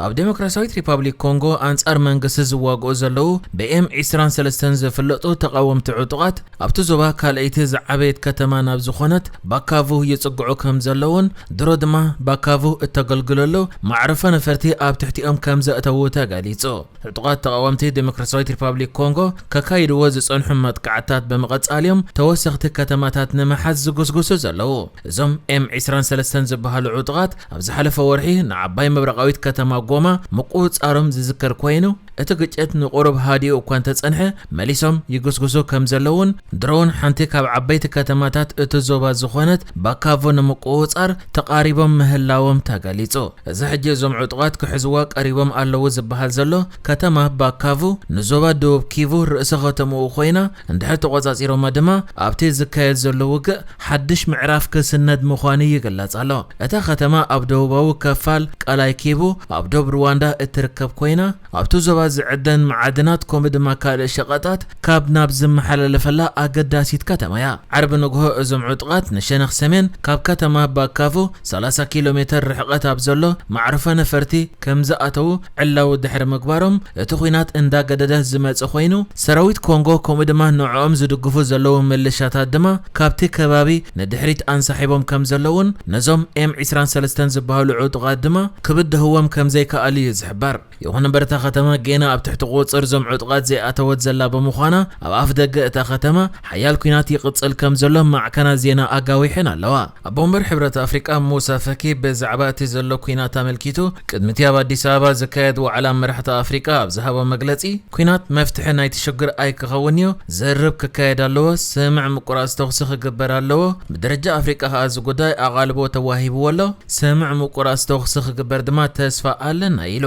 ኣብ ዴሞክራሲያዊት ሪፐብሊክ ኮንጎ አንጻር መንግስቲ ዝዋግኡ ዘለው ብኤም 23 ዝፍለጡ ተቃወምቲ ዕጡቃት ኣብቲ ዞባ ካልአይቲ ዝዓበየት ከተማ ናብ ዝኾነት ባካቡ ይጽግዑ ከም ዘለውን ድሮ ድማ ባካቡ እተገልግለሉ ማዕረፈ ነፈርቲ ኣብ ትሕቲኦም ከም ዘእተው ተገሊጹ። ዕጡቃት ተቃወምቲ ዴሞክራሲያዊት ሪፐብሊክ ኮንጎ ከካይድዎ ዝጸንሑ መጥቃዕትታት በመቐጻልዮም ተወሰኽቲ ከተማታት ንምሓዝ ዝጉስጉሱ ዘለው። እዞም ኤም 23 ዝበሃሉ ዕጡቃት ኣብ ዝሓለፈ ወርሒ ንዓባይ መብረቃዊት ከተማ ጎማ ምቁጻሮም ዝዝከር ኮይኑ እቲ ግጭት ንቁሩብ ሃዲኡ እኳ እንተጸንሐ መሊሶም ይጉስጉሱ ከም ዘለውን ድሮውን ሓንቲ ካብ ዓበይቲ ከተማታት እቲ ዞባ ዝኾነት ባካቮ ንምቁጻር ተቃሪቦም ምህላዎም ተገሊጹ። እዚ ሕጂ እዞም ዕጡቃት ክሕዝዋ ቀሪቦም ኣለዉ ዝበሃል ዘሎ ከተማ ባካቮ ንዞባ ደቡብ ኪቩ ርእሰ ከተማኡ ኮይና እንድሕር ተቆጻጺሮማ ድማ ኣብቲ ዝካየድ ዘሎ ውግእ ሓድሽ ምዕራፍ ክስነድ ምዃኑ ይግለጽ ኣሎ። እታ ከተማ ኣብ ደቡባዊ ክፋል ቃላይ ኪቩ ኣብ ደቡብ ሩዋንዳ እትርከብ ኮይና ኣብቲ ዞባ ዝዕደን ማዕድናት ከምኡ ድማ ካልእ ሸቐጣት ካብ ናብ ዝመሓላለፈላ ኣገዳሲት ከተማ እያ። ዓርቢ ንግሆ እዞም ዕጡቃት ንሸነኽ ሰሜን ካብ ከተማ ባካቮ 30 ኪሎ ሜትር ርሕቀት ኣብ ዘሎ ማዕረፈ ነፈርቲ ከም ዝኣተው ዕላው ድሕሪ ምግባሮም እቲ ኩናት እንዳገደደ ዝመጽእ ኮይኑ ሰራዊት ኮንጎ ከምኡ ድማ ንዕኦም ዝድግፉ ዘለው ምልሻታት ድማ ካብቲ ከባቢ ንድሕሪት አንሳሒቦም ከም ዘለውን ነዞም ኤም 23 ዝበሃሉ ዕጡቃት ድማ ክብድህዎም ከም ዘይከኣል እዩ ዝሕበር። ይኹን እምበር እታ ከተማ ገና ኣብ ትሕቲ ቁጽር ዞም ዕጡቃት ዘይኣተወት ዘላ ብምዃና ኣብ ኣፍ ደገ እታ ከተማ ሓያል ኩናት ይቕጽል ከም ዘሎ ማዕከና ዜና ኣጋዊሕን ኣለዋ። ኣብ ቦምበር ሕብረት ኣፍሪቃ ሙሳ ፈኪ ብዛዕባ እቲ ዘሎ ኩናት ኣመልኪቱ ቅድሚቲ ኣብ ኣዲስ ኣበባ ዝካየድ ዋዕላ መራሕቲ ኣፍሪቃ ኣብ ዝሃቦ መግለጺ ኩናት መፍትሒ ናይቲ ሽግር ኣይክኸውን እዩ ዝርብ ክካየድ ኣለዎ፣ ስምዕ ምቁራጽ ተኹሲ ክግበር ኣለዎ፣ ብደረጃ ኣፍሪቃ ከዓ እዚ ጉዳይ ኣቓልቦ ተዋሂብዎ ኣሎ፣ ስምዕ ምቁራጽ ተኹሲ ክግበር ድማ ተስፋ ኣለና ኢሉ።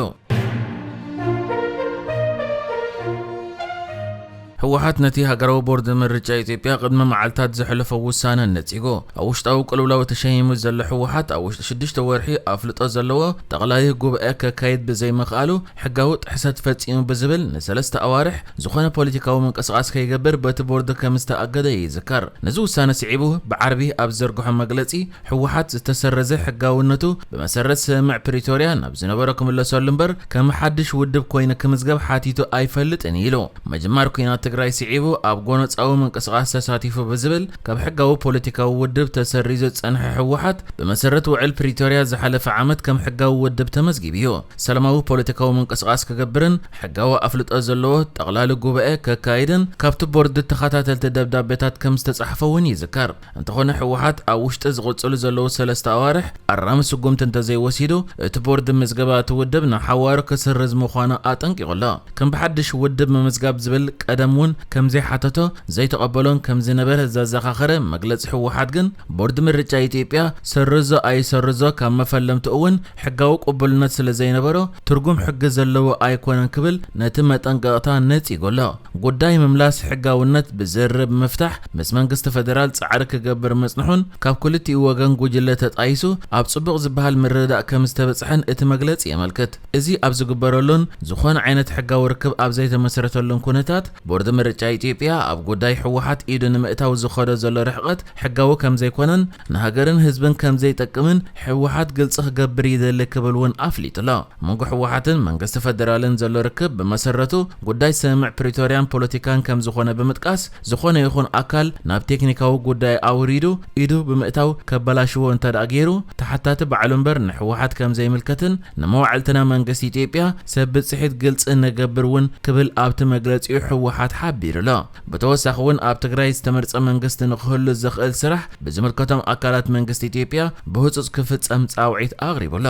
ህወሓት ነቲ ሃገራዊ ቦርድ ምርጫ ኢትዮጵያ ቅድመ መዓልታት ዘሕለፈ ውሳነ ነጺጎ። ኣብ ውሽጣዊ ቅልውላው ተሸይሙ ዘሎ ህወሓት ኣብ ውሽጢ 6 ወርሒ ኣፍልጦ ዘለዎ ጠቕላይ ጉባኤ ከካይድ ብዘይምኽኣሉ ሕጋዊ ጥሕሰት ፈጺሙ ብዝብል ንሰለስተ ኣዋርሕ ዝኾነ ፖለቲካዊ ምንቅስቓስ ከይገብር በቲ ቦርድ ከም ዝተኣገደ ይዝከር። ነዚ ውሳነ ስዒቡ ብዓርቢ ኣብ ዘርግሖ መግለጺ ህወሓት ዝተሰረዘ ሕጋውነቱ ብመሰረት ስምዕ ፕሪቶርያ ናብ ዝነበረ ክምለሰሉ እምበር ከም ሓድሽ ውድብ ኮይኑ ክምዝገብ ሓቲቱ ኣይፈልጥን ኢሉ። መጀመር ኩናት ትግራይ ስዒቡ ኣብ ጎኖፃዊ ምንቅስቓስ ተሳቲፉ ብዝብል ካብ ሕጋዊ ፖለቲካዊ ውድብ ተሰሪዙ ጸንሐ ህወሓት ብመሰረት ውዕል ፕሪቶርያ ዝሓለፈ ዓመት ከም ሕጋዊ ውድብ ተመዝጊቡ እዩ። ሰላማዊ ፖለቲካዊ ምንቅስቓስ ክገብርን ሕጋዊ ኣፍልጦ ዘለዎ ጠቕላሊ ጉባኤ ከካይድን ካብቲ ቦርድ ተኸታተልቲ ደብዳቤታት ከም ዝተጻሕፈውን ይዝከር። እንተኾነ ህወሓት ኣብ ውሽጢ ዝቕጽሉ ዘለዉ ሰለስተ ኣዋርሕ ኣራሚ ስጉምቲ እንተዘይወሲዱ እቲ ቦርድ ምዝገባ እቲ ውድብ ንሓዋሩ ክስርዝ ምዃኑ ኣጠንቂቑሎ። ከም ብሓድሽ ውድብ ምምዝጋብ ዝብል ቀደም እውን ከም ዘይሓተቶ ዘይተቐበሎን ከም ዝነበረ ዘዘኻኸረ መግለጺ ህወሓት ግን ቦርድ ምርጫ ኢትዮጵያ ሰርዞ ኣይሰርዞ ካብ መፈለምቲ እውን ሕጋዊ ቅቡልነት ስለ ዘይነበሮ ትርጉም ሕጊ ዘለዎ ኣይኮነን ክብል ነቲ መጠንቀቕታ ነጺጎሎ። ጉዳይ ምምላስ ሕጋውነት ብዝርብ ምፍታሕ ምስ መንግስቲ ፌደራል ጻዕሪ ክገብር መጽንሑን ካብ ክልቲኡ ወገን ጉጅለ ተጣይሱ ኣብ ጽቡቕ ዝበሃል ምርዳእ ከም ዝተበጽሐን እቲ መግለጺ የመልክት። እዚ ኣብ ዝግበረሉን ዝኾነ ዓይነት ሕጋዊ ርክብ ኣብ ዘይተመሰረተሉን ኩነታት ቦርድ ምርጫ ኢትዮጵያ ኣብ ጉዳይ ህወሓት ኢዱ ንምእታው ዝኸደ ዘሎ ርሕቀት ሕጋዊ ከም ዘይኮነን ንሃገርን ህዝብን ከም ዘይጠቅምን ህወሓት ግልጽ ክገብር ይደሊ ክብል እውን ኣፍሊጡሎ። መንጎ ህወሓትን መንግስቲ ፌደራልን ዘሎ ርክብ ብመሰረቱ ጉዳይ ስምዕ ፕሪቶርያን ፖለቲካን ከም ዝኾነ ብምጥቃስ ዝኾነ ይኹን ኣካል ናብ ቴክኒካዊ ጉዳይ ኣውሪዱ ኢዱ ብምእታው ከበላሽዎ እንተደኣ ገይሩ ተሓታቲ በዓሉ እምበር ንህወሓት ከም ዘይምልከትን ንመዋዕልትና መንግስቲ ኢትዮጵያ ሰብ ብጽሒት ግልጽ ንገብር እውን ክብል ኣብቲ መግለጺኡ ህወሓት ሓቢሩሎ። ብተወሳኺ እውን ኣብ ትግራይ ዝተመርጸ መንግስቲ ንክህሉ ዝኽእል ስራሕ ብዝምልከቶም ኣካላት መንግስቲ ኢትዮጵያ ብህጹጽ ክፍጸም ጻውዒት ኣቕሪቡሎ።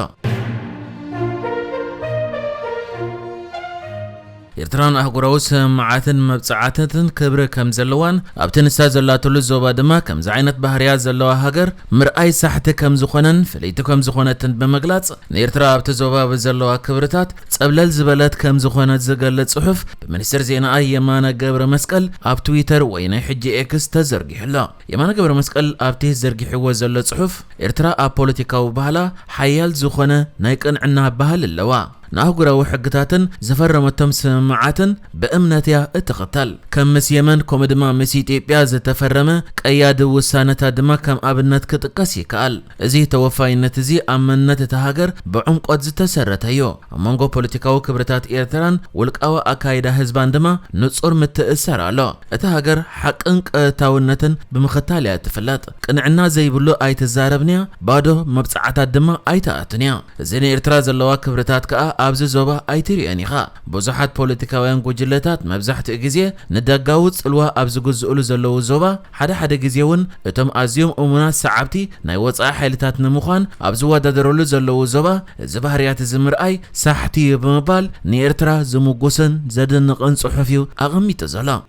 ኤርትራን ኣህጉራዊ ስምዓትን መብጽዓትን ክብሪ ከም ዘለዋን ኣብቲ ንሳ ዘላትሉ ዞባ ድማ ከምዚ ዓይነት ባህርያት ዘለዋ ሃገር ምርኣይ ሳሕቲ ከም ዝኾነን ፍለይቲ ከም ዝኾነትን ብምግላጽ ንኤርትራ ኣብቲ ዞባ ብዘለዋ ክብርታት ጸብለል ዝበለት ከም ዝኾነት ዝገልጽ ጽሑፍ ብሚኒስትር ዜና የማነ ገብረ መስቀል ኣብ ትዊተር ወይ ናይ ሕጂ ኤክስ ተዘርጊሑሎ። የማነ ገብረ መስቀል ኣብቲ ዘርጊሕዎ ዘሎ ጽሑፍ ኤርትራ ኣብ ፖለቲካዊ ባህላ ሓያል ዝኾነ ናይ ቅንዕና ባህል ኣለዋ። ناهجرا وحقتاتن زفرمتهم سماعاتن بأمنتها التقتل كم مس يمن كومدما مسي إثيوبيا زتفرمه كأياد وسانة دما كم أبنت كتقاسي كال زي توفاينت زي أمنت تهاجر بعمق قد زتسرتيو مانغو بوليتيكاو كبرتات إيرتران ولقاو أكايدا حزبان دما نصور متأثر على تهاجر حق انك تاونتن بمختالية تفلات قنعنا زي بلو أي تزاربنيا بعده مبصعات دما أي تأتنيا زين إيرترا زلوا كبرتات كأ أبز زوبا أي ترياني خا بوزحات بوليتيكاويان جوجلتات مبزحت إجزية ندقاوت الوا أبز جزء زلوا زوبا حدا جزيون اتم أزيوم أمنا سعبتي نايوت حيلتات نمخان أبزوا دادرولو زلوا زوبا زبهريات زمر أي ساحتي بمبال نيرترا زموجوسن زدن نقن صحفيو أغمي تزلا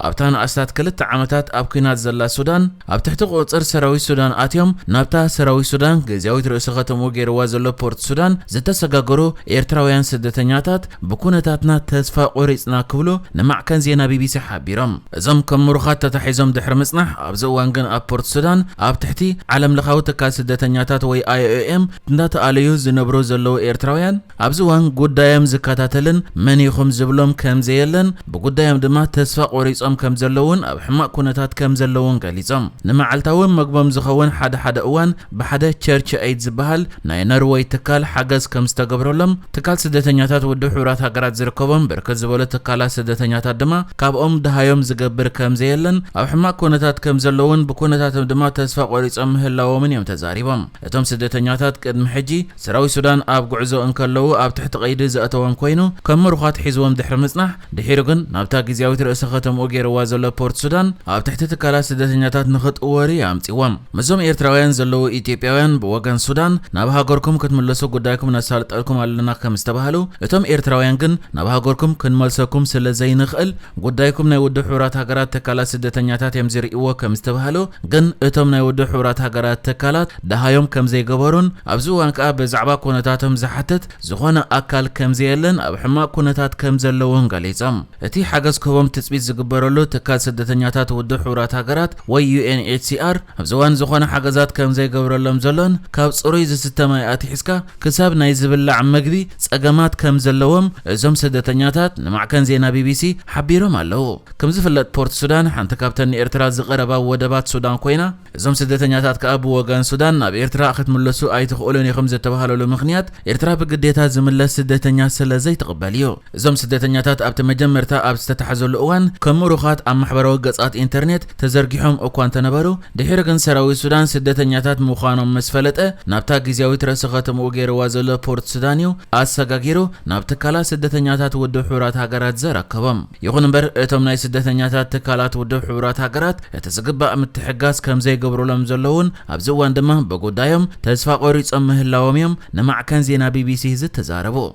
أبتان أستاد كلت عمتات أبكينات زلا السودان أبتحت قصر سراوي السودان آتيوم نابتا سراوي السودان جزاوي رئيسة موجير وازلو بورت السودان زتا سجاجرو إيرتراويان سدتنياتات بكونتاتنا تسفا قريصنا كبلو نمع كان زينا بي بي سي حبيرم زم كم مرخات تتحيزم دحر مصنح أبزوانجن أبورت السودان أبتحتي علم لخاوتك سدتنياتات وي IOM تندات آليو زنبرو زلو إيرتراويان أبزوان قدايم زكاتاتلن من يخم زبلوم كم زيلن بقدايم دما تسفا قريص كم زلون أو حما كونتات كم زلون قاليزم نمعلتاون مقبم زخون حدا أوان بحدا تشيرش أيد زبهل ناي نروي تكال حجز كم استقبرولم تكال سدتنياتات ودو حورات هقرات زركوبم بركز زبولة تكالا سدتنياتات دما كاب دهايوم زقبر كم زيلن أو حما كونتات كم زلون بكونتات دما تسفا قريصم هلاو من يوم تزاريبم اتم سدتنياتات قد محجي سراوي سودان أب قعزو انكالو أب تحت قيد زأتوام كوينو كم مرخات حيزوام دحر مصنح دحيرقن نابتا جزياوي رئيسة ختم وازلو بورت السودان أب تحت تكالا سدتنياتات نخط أوري أمتيوام مزوم إيرتراويان زلو إثيوبياويان بوغان السودان نابها غوركم كتملسو قدايكم نسالت ألكم على كم استبهلو اتم إيرتراويان جن نابها غوركم كنملسكم سلزي نخل قدايكم نايودو حورات هاقرات تكالا سدتنياتات يمزير إيوه كم استبهلو جن اتم نايودو حورات هاقرات تكالات دهايوم كم زي قبرون أبزوان كأب زعبا كونتاتهم زحتت زخونا أكال كم زيلن أب حما كونتات كم زلوون قاليزم اتي حاجز كوبم تثبيت زقبرلو تكال سدتنياتات ودو حورات هاقرات وي UNHCR أبزوان زخونا حاجزات كم زي قبرلهم زلون كاب صروي زستما آتي حسكا كساب نايزبلا عم مقبي سأقامات كم زلوهم زم سدتنياتات نمع كان زينا BBC حبيرهم اللو كم زفلت بورت السودان حانت كابتن إيرترا زغربا ودبات سودان كوينا زم سدتنياتات كأبو وغان سودان ناب إيرترا أخت ملسو آي تخولوني خمزة تبهالو لمخنيات إيرترا بقديتها زملس سدتنيات سلازي تقباليو زم سدتنياتات أب تمجمرتا أب ستتحزو الأوان كم مروخات أم محبرو قصات إنترنت تزرقيهم أكوان تنبرو دحيرقن سراوي السودان سدتنياتات مخانم مسفلته نابتا جزياوي ترسخت موغير وازلو بورت سودانيو أساقاقيرو نابتكالا سدتنياتات ودو حورات هاقرات زركبم يخون بر اتم ناي سدتنياتات تكالات ودو حورات هاقرات يتزقبا متحقاس كم زي قبرو لمزلون أبزوان دمه بقودايم تزفا قريص أمه اللاوميم نمع كان زينا BBC زد تزاربو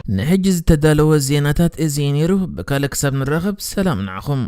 نحجز تدالو الزيناتات ازينيرو بكالك ساب من الرغب سلام نعخم